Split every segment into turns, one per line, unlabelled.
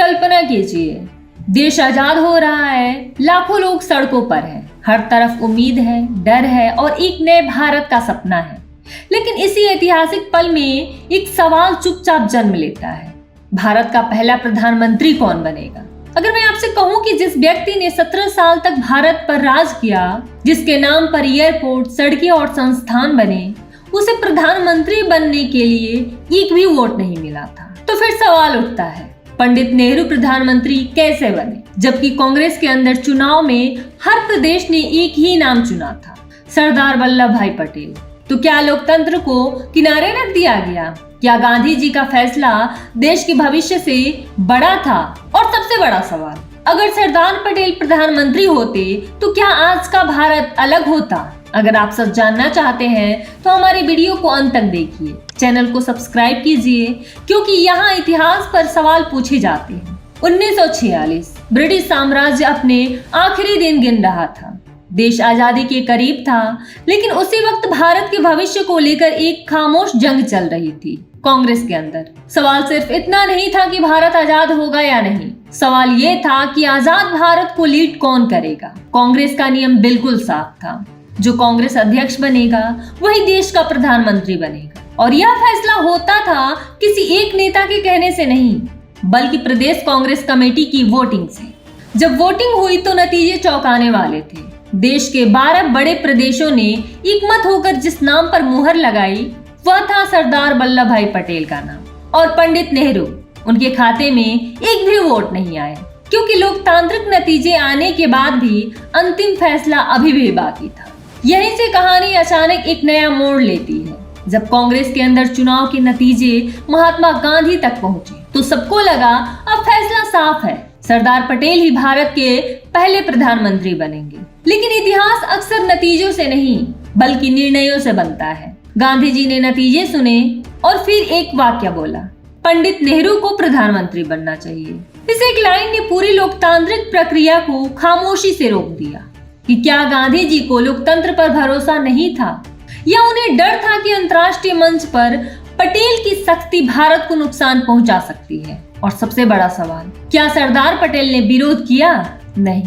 कल्पना कीजिए, देश आजाद हो रहा है, लाखों लोग सड़कों पर हैं, हर तरफ उम्मीद है, डर है और एक नए भारत का सपना है। लेकिन इसी ऐतिहासिक पल में एक सवाल चुपचाप जन्म लेता है, भारत का पहला प्रधानमंत्री कौन बनेगा? अगर मैं आपसे कहूं कि जिस व्यक्ति ने 17 साल तक भारत पर राज किया, जिसके नाम पर एयरपोर्ट, सड़कें और संस्थान बने, उसे प्रधानमंत्री बनने के लिए एक भी वोट नहीं मिला था, तो फिर सवाल उठता है, पंडित नेहरू प्रधानमंत्री कैसे बने? जबकि कांग्रेस के अंदर चुनाव में हर प्रदेश ने एक ही नाम चुना था, सरदार वल्लभ भाई पटेल। तो क्या लोकतंत्र को किनारे रख दिया गया? क्या गांधी जी का फैसला देश के भविष्य से बड़ा था? और सबसे बड़ा सवाल, अगर सरदार पटेल प्रधानमंत्री होते तो क्या आज का भारत अलग होता? अगर आप सब जानना चाहते हैं तो हमारी वीडियो को अंत तक देखिए, चैनल को सब्सक्राइब कीजिए, क्योंकि यहाँ इतिहास पर सवाल पूछे जाते हैं। 1946 ब्रिटिश साम्राज्य अपने आखिरी दिन गिन रहा था, देश आजादी के करीब था, लेकिन उसी वक्त भारत के भविष्य को लेकर एक खामोश जंग चल रही थी कांग्रेस के अंदर। सवाल सिर्फ इतना नहीं था कि भारत आजाद होगा या नहीं, सवाल ये था कि आजाद भारत को लीड कौन करेगा। कांग्रेस का नियम बिल्कुल साफ था, जो कांग्रेस अध्यक्ष बनेगा वही देश का प्रधानमंत्री बनेगा, और यह फैसला होता था किसी एक नेता के कहने से नहीं, बल्कि प्रदेश कांग्रेस कमेटी की वोटिंग से। जब वोटिंग हुई तो नतीजे चौंकाने वाले थे। देश के 12 बड़े प्रदेशों ने एकमत होकर जिस नाम पर मुहर लगाई वह था सरदार वल्लभ भाई पटेल का नाम, और पंडित नेहरू, उनके खाते में एक भी वोट नहीं आया, क्योंकि लोकतांत्रिक नतीजे आने के बाद भी अंतिम फैसला अभी भी बाकी था। यहीं से कहानी अचानक एक नया मोड़ लेती है। जब कांग्रेस के अंदर चुनाव के नतीजे महात्मा गांधी तक पहुंचे तो सबको लगा अब फैसला साफ है, सरदार पटेल ही भारत के पहले प्रधानमंत्री बनेंगे। लेकिन इतिहास अक्सर नतीजों से नहीं बल्कि निर्णयों से बनता है। गांधी जी ने नतीजे सुने और फिर एक वाक्य बोला, पंडित नेहरू को प्रधानमंत्री बनना चाहिए। इस एक लाइन ने पूरी लोकतांत्रिक प्रक्रिया को खामोशी से रोक दिया। कि क्या गांधी जी को लोकतंत्र पर भरोसा नहीं था, या उन्हें डर था कि अंतर्राष्ट्रीय मंच पर पटेल की शक्ति भारत को नुकसान पहुंचा सकती है? और सबसे बड़ा सवाल, क्या सरदार पटेल ने विरोध किया? नहीं,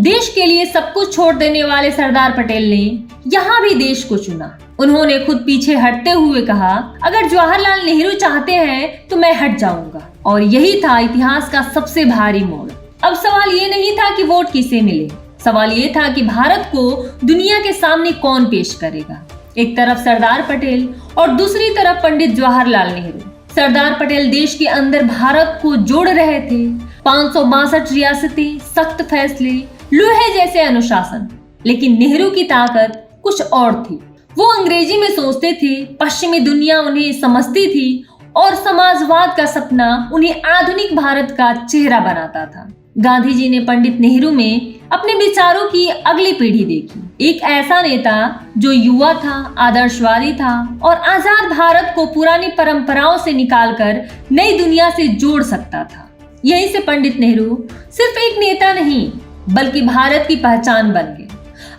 देश के लिए सब कुछ छोड़ देने वाले सरदार पटेल ने यहाँ भी देश को चुना। उन्होंने खुद पीछे हटते हुए कहा, अगर जवाहरलाल नेहरू चाहते हैं तो मैं हट जाऊंगा। और यही था इतिहास का सबसे भारी मोड़। अब सवाल ये नहीं था कि वोट किसे मिले, सवाल ये था कि भारत को दुनिया के सामने कौन पेश करेगा। एक तरफ सरदार पटेल और दूसरी तरफ पंडित जवाहरलाल नेहरू। सरदार पटेल देश के अंदर भारत को जोड़ रहे थे, 562 रियासतें, सख्त फैसले, लोहे जैसे अनुशासन। लेकिन नेहरू की ताकत कुछ और थी। वो अंग्रेजी में सोचते थे, पश्चिमी दुनिया उन्हें समझती थी, और समाजवाद का सपना उन्हें आधुनिक भारत का चेहरा बनाता था। गांधी जी ने पंडित नेहरू में अपने विचारों की अगली पीढ़ी देखी, एक ऐसा नेता जो युवा था, आदर्शवादी था और आजाद भारत को पुरानी परंपराओं से निकालकर नई दुनिया से जोड़ सकता था। यहीं से पंडित नेहरू सिर्फ एक नेता नहीं बल्कि भारत की पहचान बन गए।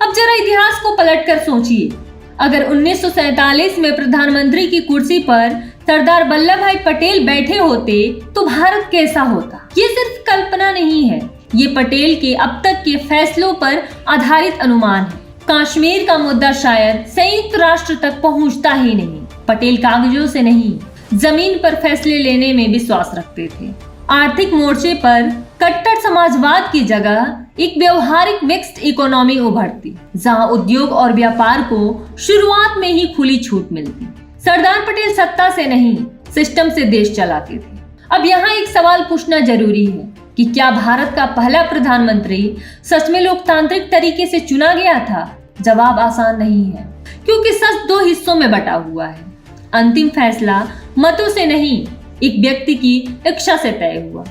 अब जरा इतिहास को पलटकर सोचिए, अगर 1947 में प्रधानमंत्री की कुर्सी पर सरदार वल्लभ भाई पटेल बैठे होते तो भारत कैसा होता? ये सिर्फ कल्पना नहीं है, ये पटेल के अब तक के फैसलों पर आधारित अनुमान है। कश्मीर का मुद्दा शायद संयुक्त राष्ट्र तक पहुंचता ही नहीं। पटेल कागजों से नहीं, जमीन पर फैसले लेने में विश्वास रखते थे। आर्थिक मोर्चे पर कट्टर समाजवाद की जगह एक व्यवहारिक मिक्स्ड इकोनॉमी उभरती, जहां उद्योग और व्यापार को शुरुआत में ही खुली छूट मिलती। सरदार पटेल सत्ता से नहीं, सिस्टम से देश चलाते थे। अब यहाँ एक सवाल पूछना जरूरी है कि क्या भारत का पहला प्रधानमंत्री सच में लोकतांत्रिक तरीके से चुना गया था? जवाब आसान नहीं है, क्योंकि सच 2 हिस्सों में बटा हुआ है। अंतिम फैसला मतों से नहीं, एक व्यक्ति की इच्छा से तय हुआ।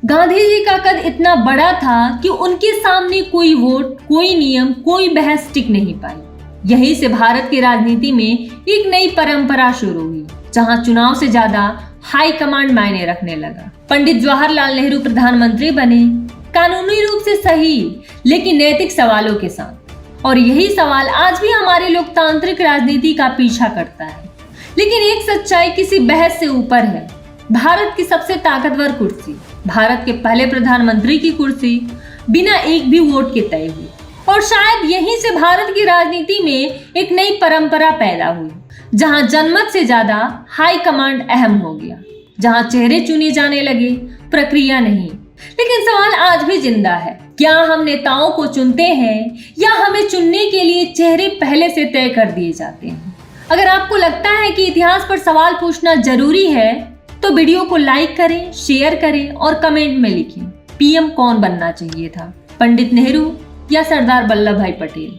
गांधी जी का कद इतना बड़ा था कि उनके सामने कोई वोट, कोई नियम, कोई बहस टिक नहीं पाई। यहीं से भारत की राजनीति में एक नई परंपरा शुरू हुई, जहां चुनाव से ज्यादा हाई कमांड मायने रखने लगा। पंडित जवाहरलाल नेहरू प्रधानमंत्री बने, कानूनी रूप से सही लेकिन नैतिक सवालों के साथ। और यही सवाल आज भी हमारे लोकतांत्रिक राजनीति का पीछा करता है। लेकिन एक सच्चाई किसी बहस से ऊपर है, भारत की सबसे ताकतवर कुर्सी, भारत के पहले प्रधानमंत्री की कुर्सी बिना एक भी वोट के तय हुई और शायद यहीं से भारत की राजनीति में एक नई परंपरा पैदा हुई, जहां जनमत से ज्यादा हाई कमांड अहम हो गया, जहां चेहरे चुने जाने लगे, प्रक्रिया नहीं। लेकिन सवाल आज भी जिंदा है, क्या हम नेताओं को चुनते हैं या हमें चुनने के लिए चेहरे पहले से तय कर दिए जाते हैं? अगर आपको लगता है कि इतिहास पर सवाल पूछना जरूरी है तो वीडियो को लाइक करें, शेयर करें और कमेंट में लिखें, पीएम कौन बनना चाहिए था, पंडित नेहरू या सरदार वल्लभ भाई पटेल?